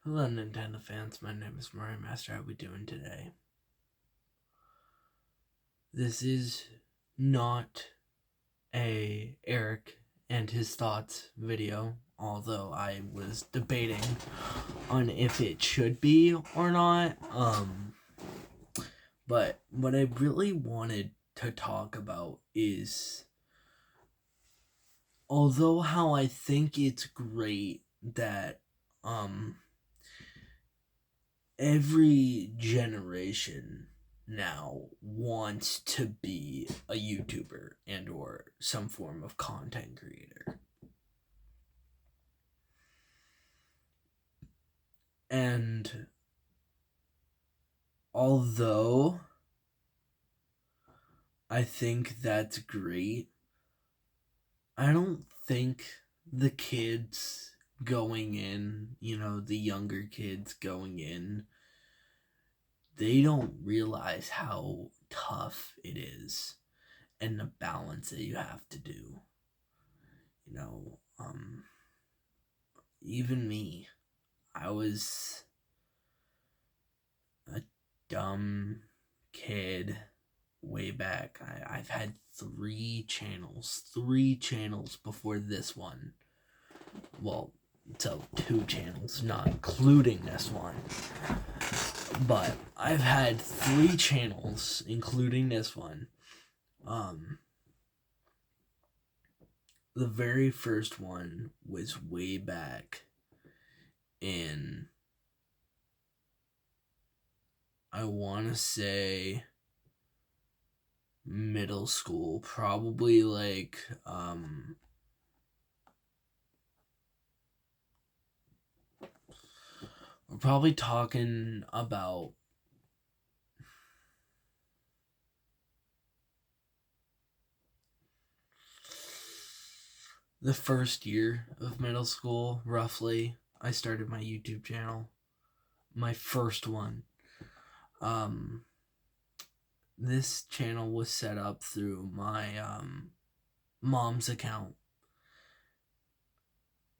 Hello, Nintendo fans. My name is Mario Master. How are we doing today? This is not a Eric and his thoughts video, although I was debating on if it should be or not. But what I really wanted to talk about is, although how I think it's great that every generation now wants to be a YouTuber and or some form of content creator. And although I think that's great, I don't think the kids going in, the younger kids going in, they don't realize how tough it is and the balance that you have to do. You know, even me, I was a dumb kid way back. I've had three channels before this one. Well, so two channels, not including this one. But I've had three channels, including this one. The very first one was way back in, I want to say, middle school, probably like we're probably talking about the first year of middle school, roughly. I started my YouTube channel, my first one. This channel was set up through my mom's account,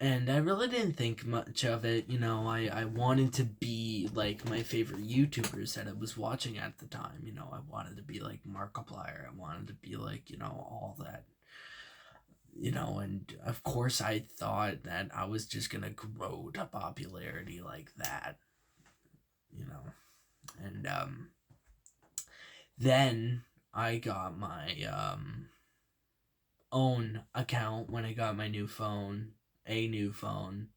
and I really didn't think much of it. I wanted to be like my favorite YouTubers that I was watching at the time. I wanted to be like Markiplier. I wanted to be like, all that. And of course I thought that I was just gonna grow to popularity like that. And then I got my own account when I got my new phone, a new phone.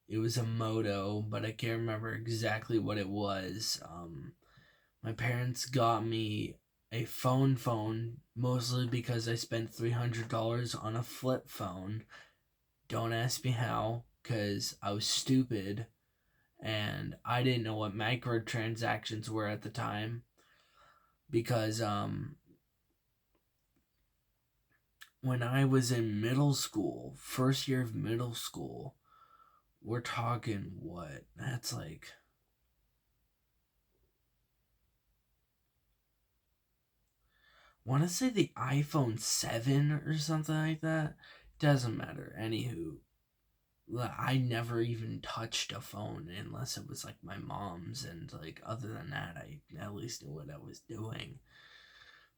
It was a Moto, but I can't remember exactly what it was. My parents got me a phone, mostly because I spent $300 on a flip phone. Don't ask me how, because I was stupid and I didn't know what microtransactions were at the time. Because when I was in middle school, first year of middle school, we're talking what? That's like, I want to say the iPhone 7 or something like that. Doesn't matter. Anywho, I never even touched a phone unless it was like my mom's, and like other than that, I at least knew what I was doing.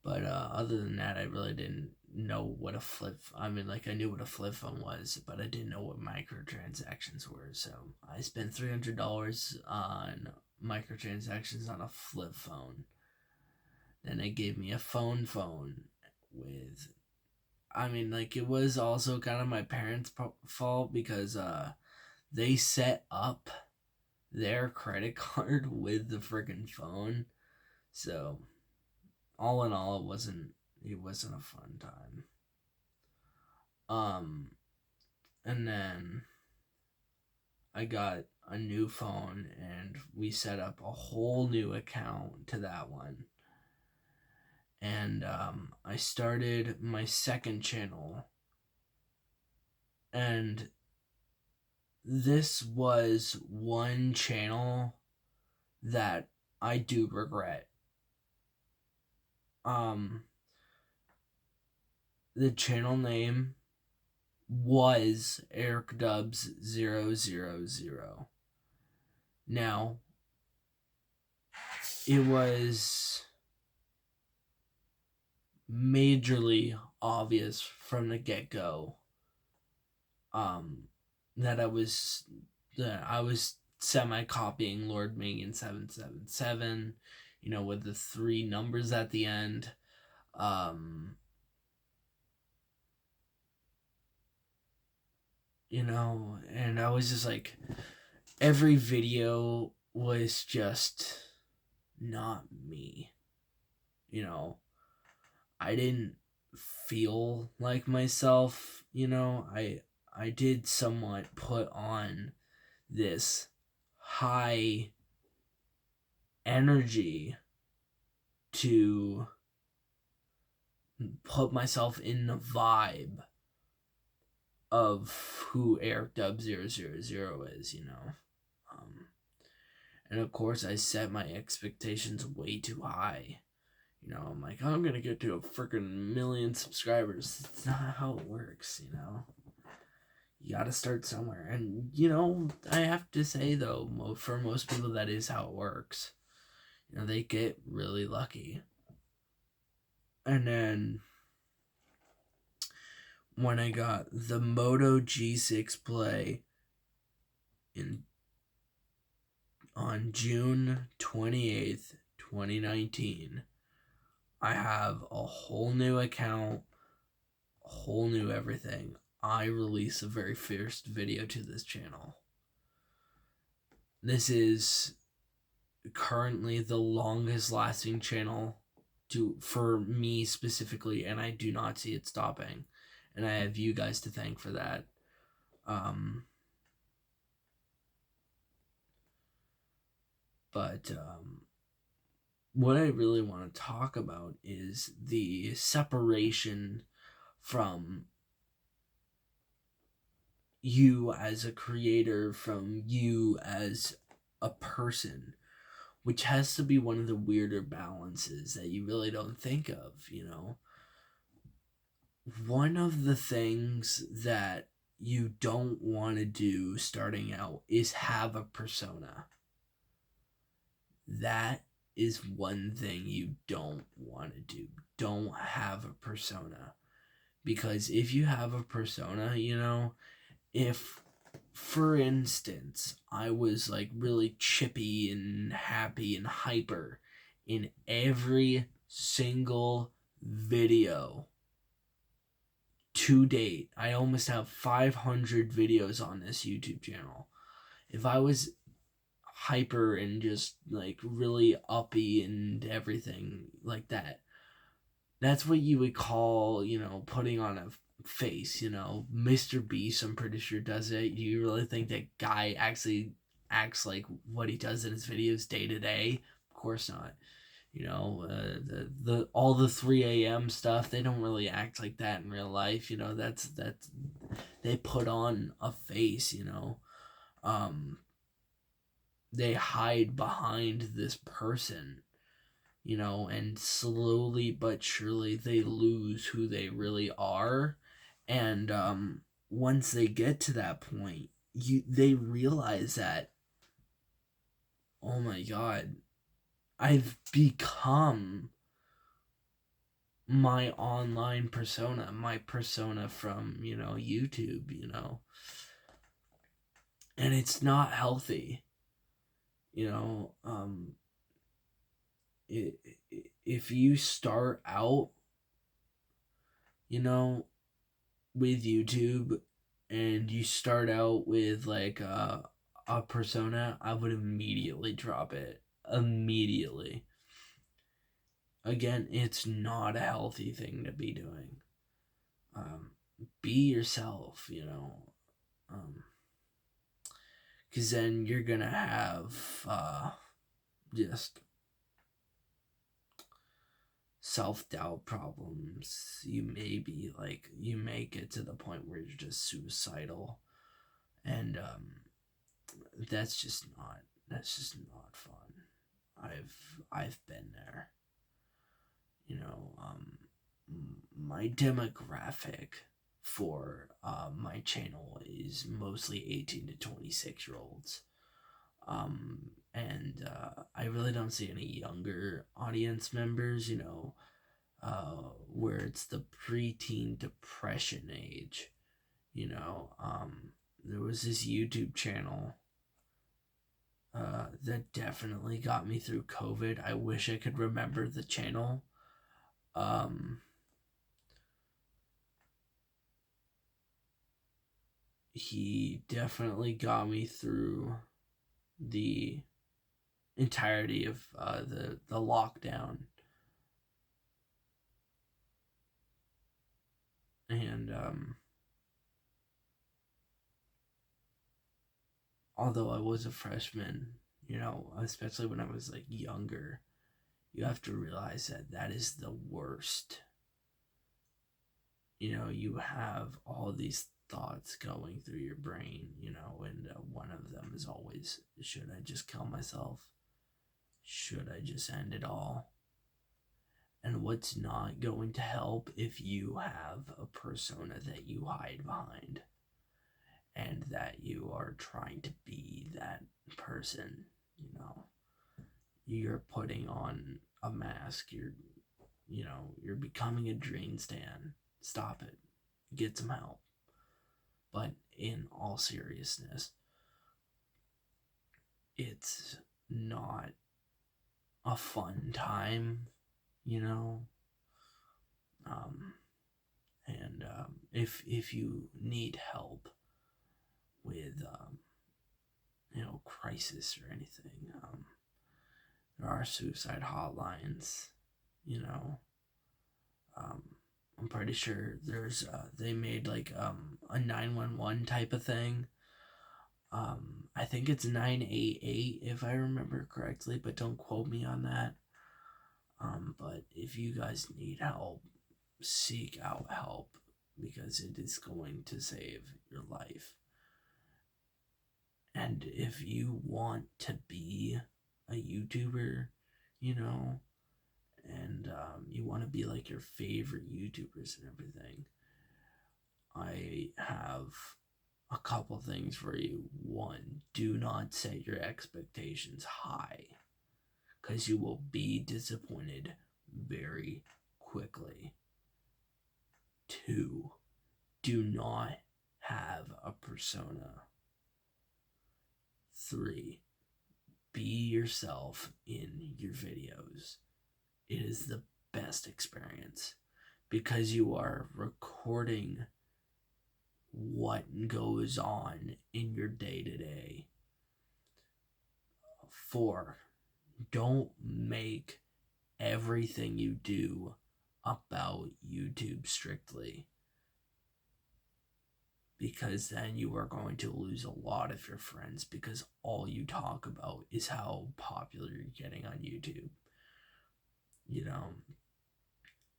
But other than that, I really didn't know what a flip. I mean, like I knew what a flip phone was, but I didn't know what microtransactions were. So I spent $300 on microtransactions on a flip phone. Then they gave me a phone with. I mean, like it was also kind of my parents' fault because they set up their credit card with the freaking phone. So all in all, it wasn't a fun time. And then I got a new phone and we set up a whole new account to that one. And I started my second channel, and this was one channel that I do regret. Um, the channel name was Eric Dubs 000. Now, it was majorly obvious from the get-go that I was semi-copying Lord Megan 777, with the 3 numbers at the end. And I was just like, every video was just not me. I didn't feel like myself. I did somewhat put on this high energy to put myself in the vibe of who Eric Dub 000 is, and of course I set my expectations way too high. I'm like, I'm gonna get to a freaking million subscribers. It's not how it works. You gotta start somewhere. And I have to say though, for most people that is how it works. They get really lucky. And then when I got the Moto G6 Play on June 28th, 2019, I have a whole new account, a whole new everything. I released the very first video to this channel. This is currently the longest lasting channel for me specifically, and I do not see it stopping. And I have you guys to thank for that. But what I really want to talk about is the separation from you as a creator, from you as a person, which has to be one of the weirder balances that you really don't think of, One of the things that you don't want to do starting out is have a persona. That is one thing you don't want to do. Don't have a persona. Because if you have a persona, if, for instance, I was like really chippy and happy and hyper in every single video to date, I almost have 500 videos on this YouTube channel. If I was hyper and just like really uppy and everything like that, that's what you would call, putting on a face. Mr. Beast, I'm pretty sure, does it. Do you really think that guy actually acts like what he does in his videos day to day? Of course not. The all the 3 a.m. stuff, they don't really act like that in real life. That's they put on a face. They hide behind this person, and slowly but surely they lose who they really are. And once they get to that point, they realize that, oh my God, I've become my online persona, my persona from, YouTube, and it's not healthy. If you start out, with YouTube, and you start out with like a persona, I would immediately drop it. Immediately. Again, it's not a healthy thing to be doing. Be yourself, because then you're gonna have just self-doubt problems. You may get to the point where you're just suicidal, and that's just not fun. I've been there. My demographic for my channel is mostly 18 to 26-year-olds. And I really don't see any younger audience members, where it's the preteen depression age. There was this YouTube channel that definitely got me through COVID. I wish I could remember the channel. He definitely got me through the entirety of the lockdown. And although I was a freshman, especially when I was like younger, you have to realize that is the worst. You have all these thoughts going through your brain, and one of them is always, should I just kill myself? Should I just end it all? And what's not going to help if you have a persona that you hide behind and that you are trying to be that person, You're putting on a mask, you're becoming a drain stand. Stop it. Get some help. But in all seriousness, it's not a fun time, and if you need help with crisis or anything, there are suicide hotlines. I'm pretty sure there's they made like a 911 type of thing. I think it's 988 if I remember correctly, but don't quote me on that. But if you guys need help, seek out help, because it is going to save your life. And if you want to be a YouTuber, and you want to be like your favorite YouTubers and everything, I have a couple things for you. One, do not set your expectations high, because you will be disappointed very quickly. Two, do not have a persona. Three, be yourself in your videos. It is the best experience because you are recording what goes on in your day-to-day. 4, don't make everything you do about YouTube strictly, because then you are going to lose a lot of your friends, because all you talk about is how popular you're getting on YouTube.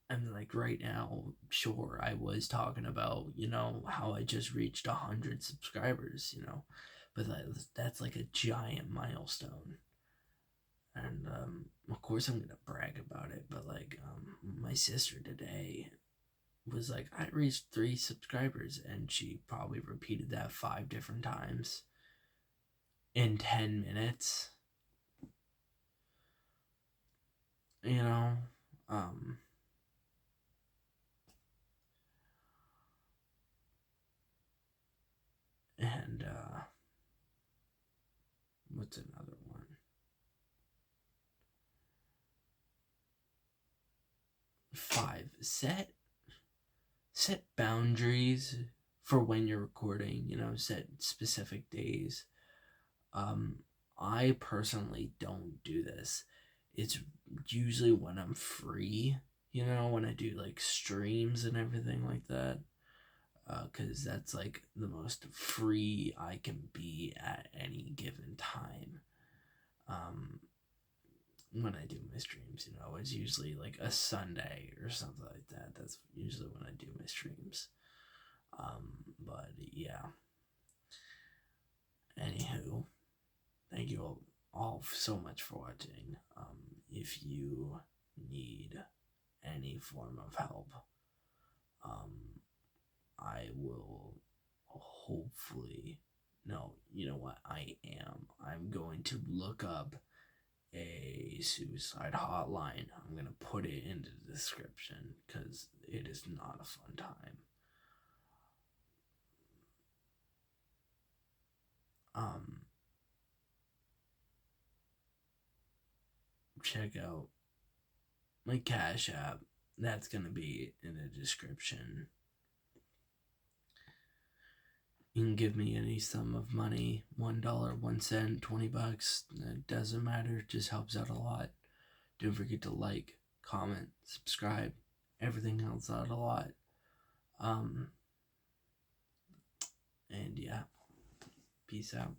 And like right now, sure, I was talking about, how I just reached 100 subscribers, but that's like a giant milestone. And of course I'm gonna brag about it, but like my sister today was like, I reached 3 subscribers, and she probably repeated that 5 different times in 10 minutes. And what's another one? 5, set boundaries for when you're recording, set specific days. I personally don't do this. It's usually when I'm free, when I do like streams and everything like that. Because that's like the most free I can be at any given time. When I do my streams, it's usually like a Sunday or something like that. That's usually when I do my streams. But yeah. Anywho, thank you all so much for watching. If you need any form of help, I will hopefully. No, you know what? I'm going to look up a suicide hotline. I'm going to put it in the description because it is not a fun time. Check out my Cash App. That's going to be in the description. You can give me any sum of money, $1, 1 cent, $20. It doesn't matter. It just helps out a lot. Don't forget to like, comment, subscribe. Everything helps out a lot. And yeah, peace out.